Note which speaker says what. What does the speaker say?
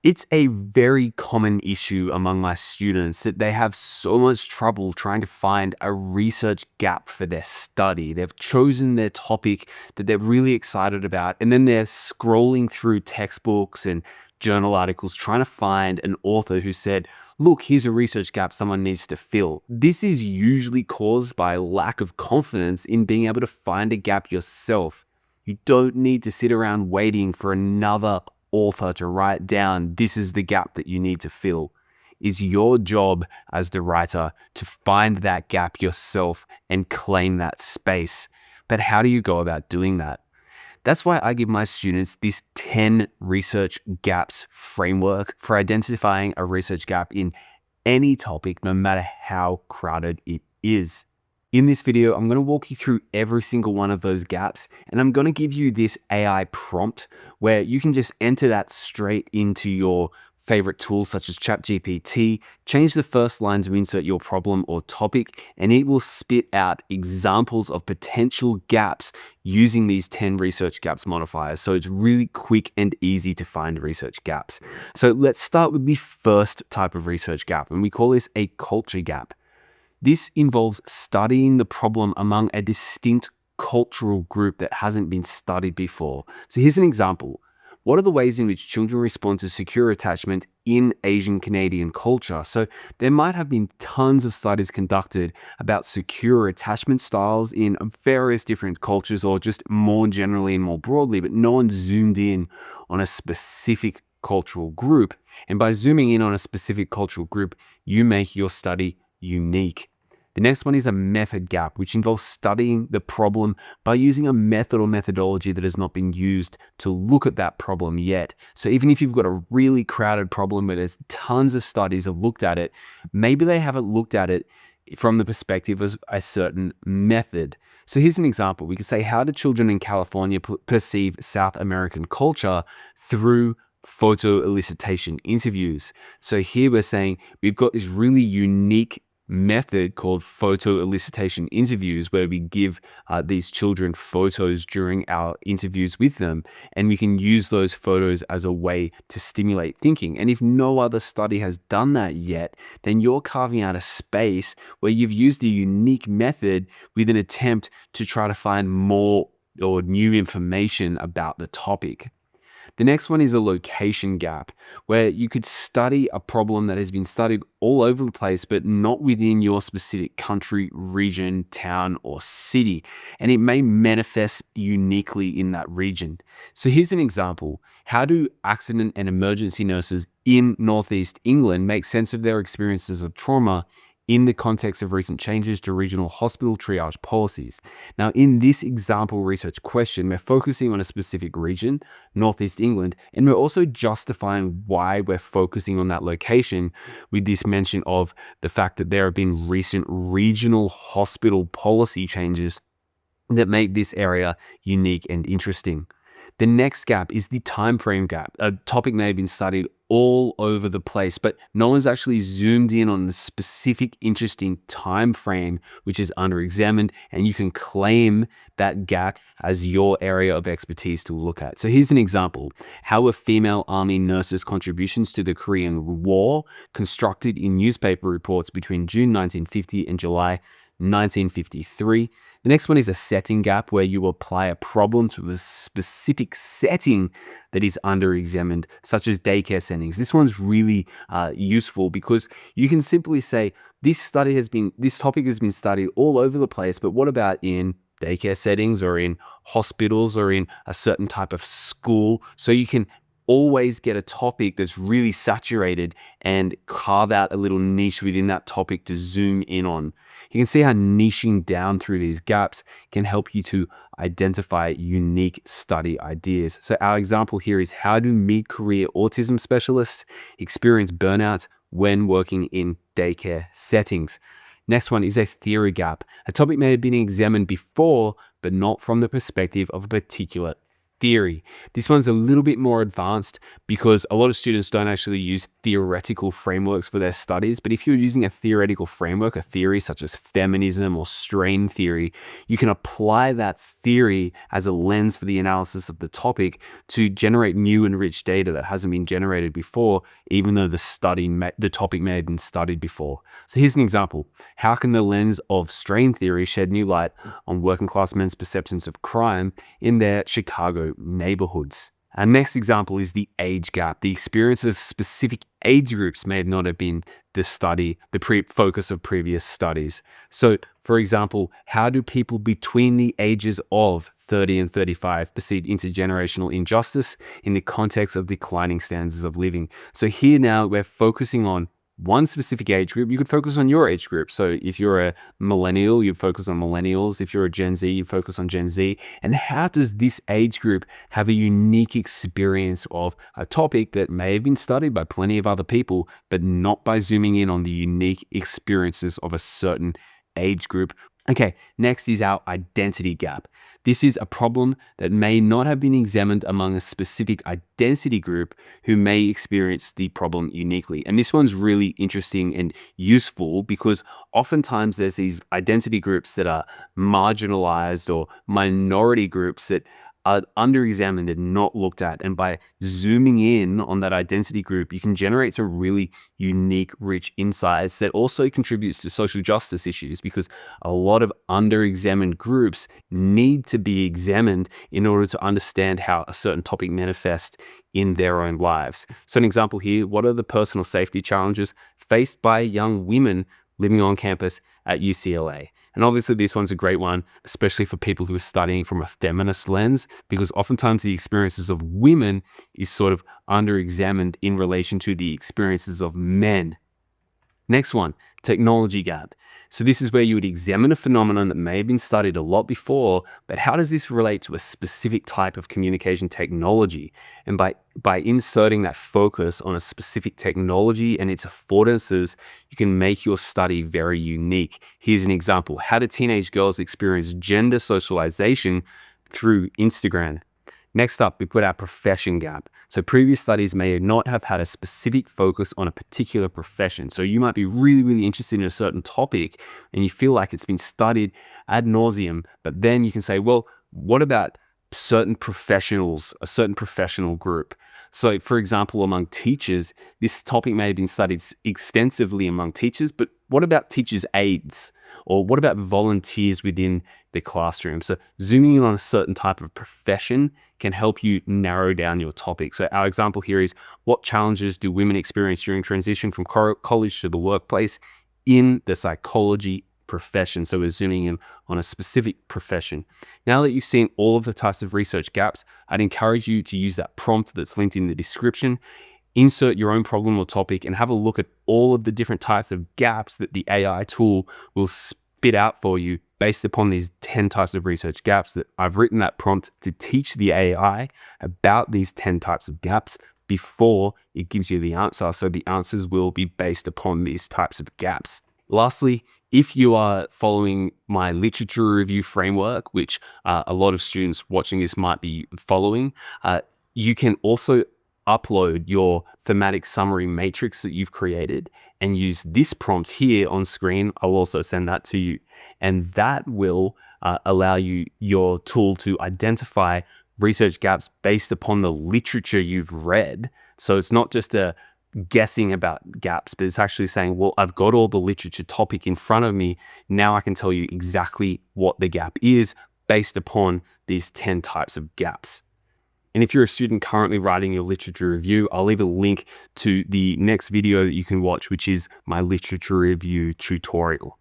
Speaker 1: It's a very common issue among my students that they have so much trouble trying to find a research gap for their study. They've chosen their topic that they're really excited about, and then they're scrolling through textbooks and journal articles trying to find an author who said, look, here's a research gap someone needs to fill. This is usually caused by lack of confidence in being able to find a gap yourself. You don't need to sit around waiting for another author to write down, this is the gap that you need to fill. It's your job as the writer to find that gap yourself and claim that space. But how do you go about doing that? That's why I give my students this 10 research gaps framework for identifying a research gap in any topic, no matter how crowded it is. In this video, I'm going to walk you through every single one of those gaps, and I'm going to give you this AI prompt where you can just enter that straight into your favorite tools such as ChatGPT, change the first line to insert your problem or topic, and it will spit out examples of potential gaps using these 10 research gaps modifiers. So it's really quick and easy to find research gaps. So let's start with the first type of research gap, and we call this a culture gap. This involves studying the problem among a distinct cultural group that hasn't been studied before. So here's an example. What are the ways in which children respond to secure attachment in Asian Canadian culture? So there might have been tons of studies conducted about secure attachment styles in various different cultures, or just more generally and more broadly, but no one zoomed in on a specific cultural group. And by zooming in on a specific cultural group, you make your study unique. The next one is a method gap, which involves studying the problem by using a method or methodology that has not been used to look at that problem yet. So even if you've got a really crowded problem where there's tons of studies have looked at it, maybe they haven't looked at it from the perspective of a certain method. So here's an example. We could say, how do children in California perceive South American culture through photo elicitation interviews? So here we're saying we've got this really unique method called photo elicitation interviews, where we give these children photos during our interviews with them, and we can use those photos as a way to stimulate thinking. And if no other study has done that yet, then you're carving out a space where you've used a unique method with an attempt to try to find more or new information about the topic. The next one is a location gap, where you could study a problem that has been studied all over the place, but not within your specific country, region, town, or city. And it may manifest uniquely in that region. So here's an example. How do accident and emergency nurses in Northeast England make sense of their experiences of trauma in the context of recent changes to regional hospital triage policies? Now, in this example research question, we're focusing on a specific region, Northeast England, and we're also justifying why we're focusing on that location with this mention of the fact that there have been recent regional hospital policy changes that make this area unique and interesting. The next gap is the time frame gap. A topic may have been studied all over the place, but no one's actually zoomed in on the specific interesting time frame which is under-examined, and you can claim that gap as your area of expertise to look at. So here's an example. How were female army nurses' contributions to the Korean War constructed in newspaper reports between June 1950 and July 1953. The next one is a setting gap, where you apply a problem to a specific setting that is under-examined, such as daycare settings. This one's really useful because you can simply say, this topic has been studied all over the place, but what about in daycare settings or in hospitals or in a certain type of school? So you can always get a topic that's really saturated and carve out a little niche within that topic to zoom in on. You can see how niching down through these gaps can help you to identify unique study ideas. So our example here is, how do mid-career autism specialists experience burnout when working in daycare settings? Next one is a theory gap. A topic may have been examined before, but not from the perspective of a particular theory. This one's a little bit more advanced because a lot of students don't actually use theoretical frameworks for their studies. But if you're using a theoretical framework, a theory such as feminism or strain theory, you can apply that theory as a lens for the analysis of the topic to generate new and rich data that hasn't been generated before, even though the topic may have been studied before. So here's an example. How can the lens of strain theory shed new light on working class men's perceptions of crime in their Chicago neighborhoods? Our next example is the age gap. The experience of specific age groups may not have been the focus of previous studies. So, for example, how do people between the ages of 30 and 35 perceive intergenerational injustice in the context of declining standards of living? So here now we're focusing on one specific age group. You could focus on your age group. So if you're a millennial, you focus on millennials. If you're a Gen Z, you focus on Gen Z. And how does this age group have a unique experience of a topic that may have been studied by plenty of other people, but not by zooming in on the unique experiences of a certain age group? Okay, next is our identity gap. This is a problem that may not have been examined among a specific identity group who may experience the problem uniquely. And this one's really interesting and useful because oftentimes there's these identity groups that are marginalized or minority groups that are under-examined and not looked at. And by zooming in on that identity group, you can generate some really unique, rich insights that also contributes to social justice issues, because a lot of under-examined groups need to be examined in order to understand how a certain topic manifests in their own lives. So an example here, what are the personal safety challenges faced by young women living on campus at UCLA? And obviously this one's a great one, especially for people who are studying from a feminist lens, because oftentimes the experiences of women is sort of under-examined in relation to the experiences of men. Next one, technology gap. So this is where you would examine a phenomenon that may have been studied a lot before, but how does this relate to a specific type of communication technology? And by inserting that focus on a specific technology and its affordances, you can make your study very unique. Here's an example. How do teenage girls experience gender socialization through Instagram? Next up, we put our profession gap. So previous studies may not have had a specific focus on a particular profession. So you might be really, really interested in a certain topic and you feel like it's been studied ad nauseum, but then you can say, well, what about certain professionals, a certain professional group? So for example, among teachers, this topic may have been studied extensively among teachers, but what about teachers' aides? Or what about volunteers within the classroom? So zooming in on a certain type of profession can help you narrow down your topic. So our example here is, what challenges do women experience during transition from college to the workplace in the psychology profession? So we're zooming in on a specific profession. Now that you've seen all of the types of research gaps, I'd encourage you to use that prompt that's linked in the description, insert your own problem or topic, and have a look at all of the different types of gaps that the AI tool will spit out for you based upon these 10 types of research gaps. That I've written that prompt to teach the AI about these 10 types of gaps before it gives you the answer. So the answers will be based upon these types of gaps. Lastly, if you are following my literature review framework, which a lot of students watching this might be following, you can also upload your thematic summary matrix that you've created and use this prompt here on screen. I'll also send that to you. And that will allow your tool to identify research gaps based upon the literature you've read. So it's not just a guessing about gaps, but it's actually saying, well, I've got all the literature topic in front of me. Now I can tell you exactly what the gap is based upon these 10 types of gaps. And if you're a student currently writing your literature review, I'll leave a link to the next video that you can watch, which is my literature review tutorial.